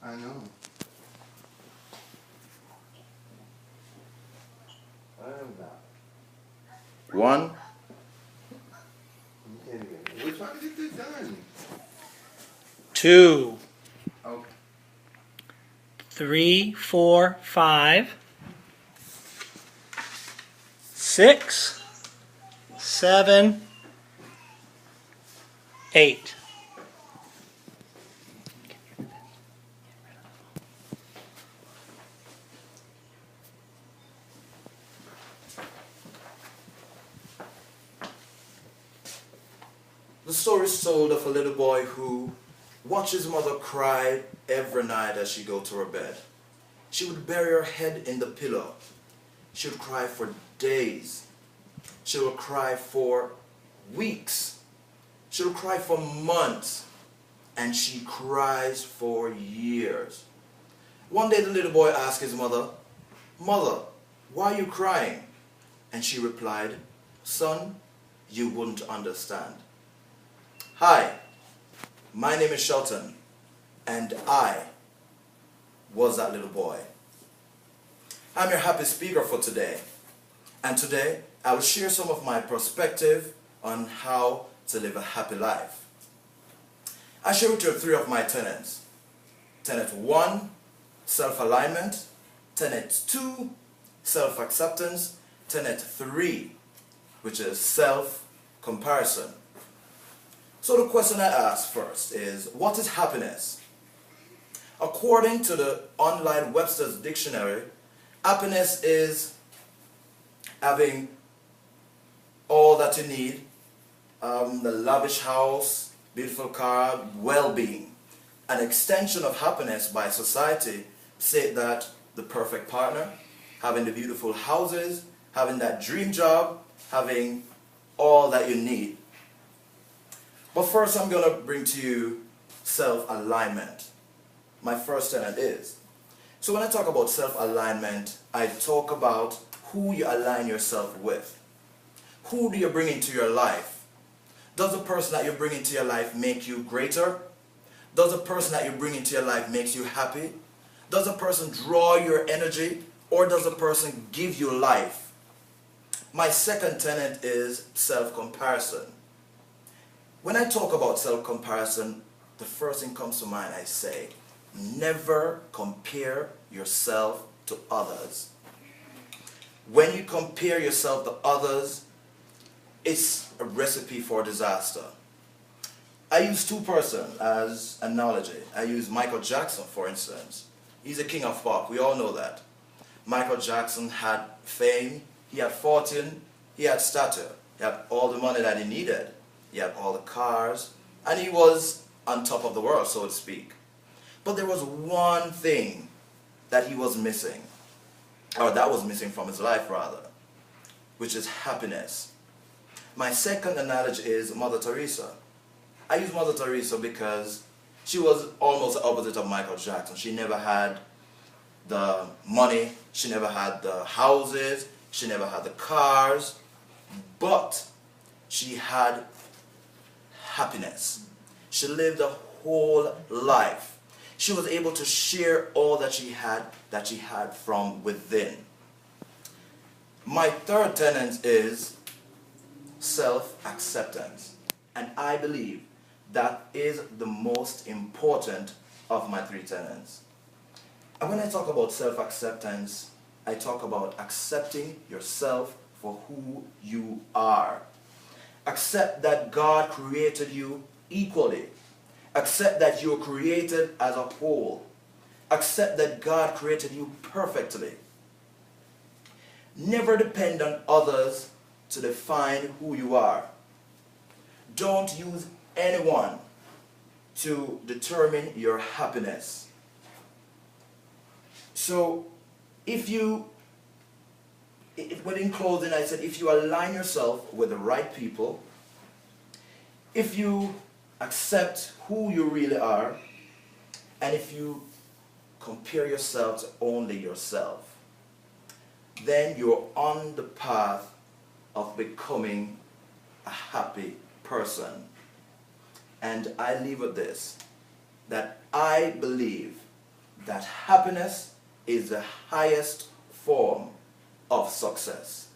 I know. I am that. One. We're trying to get this done. 2, Okay. 3, 4, 5, 6, 7, 8. The story is told of a little boy who watched his mother cry every night as she go to her bed. She would bury her head in the pillow. She would cry for days. She would cry for weeks. She would cry for months. And she cries for years. One day the little boy asked his mother, "Mother, why are you crying?" And she replied, "Son, you wouldn't understand. Hi, my name is Shelton, and I was that little boy." I'm your happy speaker for today, and today I will share some of my perspective on how to live a happy life. I share with you 3 of my tenets. Tenet 1, self-alignment. Tenet 2, self-acceptance. Tenet 3, which is self-comparison. So the question I ask first is, what is happiness? According to the online Webster's Dictionary, happiness is having all that you need, the lavish house, beautiful car, well-being. An extension of happiness by society say that the perfect partner, having the beautiful houses, having that dream job, having all that you need. But first I'm going to bring to you self-alignment. My first tenet is. So when I talk about self-alignment, I talk about who you align yourself with. Who do you bring into your life? Does the person that you bring into your life make you greater? Does the person that you bring into your life makes you happy? Does the person draw your energy? Or does the person give you life? My second tenet is self-comparison. When I talk about self-comparison, the first thing comes to mind, I say, never compare yourself to others. When you compare yourself to others, it's a recipe for disaster. I use 2 persons as analogy. I use Michael Jackson, for instance. He's a king of pop, we all know that. Michael Jackson had fame, he had fortune, he had stature, he had all the money that he needed. He had all the cars, and he was on top of the world, so to speak. But there was one thing that he was missing, or that was missing from his life rather, which is happiness. My second analogy is Mother Teresa. I use Mother Teresa because she was almost the opposite of Michael Jackson. She never had the money, she never had the houses, she never had the cars, but she had happiness. She lived a whole life. She was able to share all that she had from within. My third tenet is self-acceptance. And I believe that is the most important of my 3 tenets. And when I talk about self-acceptance, I talk about accepting yourself for who you are. Accept that God created you equally. Accept that you are created as a whole. Accept that God created you perfectly. Never depend on others to define who you are. Don't use anyone to determine your happiness. So, in closing, I said, if you align yourself with the right people, if you accept who you really are, and if you compare yourself to only yourself, then you're on the path of becoming a happy person. And I leave with this, that I believe that happiness is the highest form of success.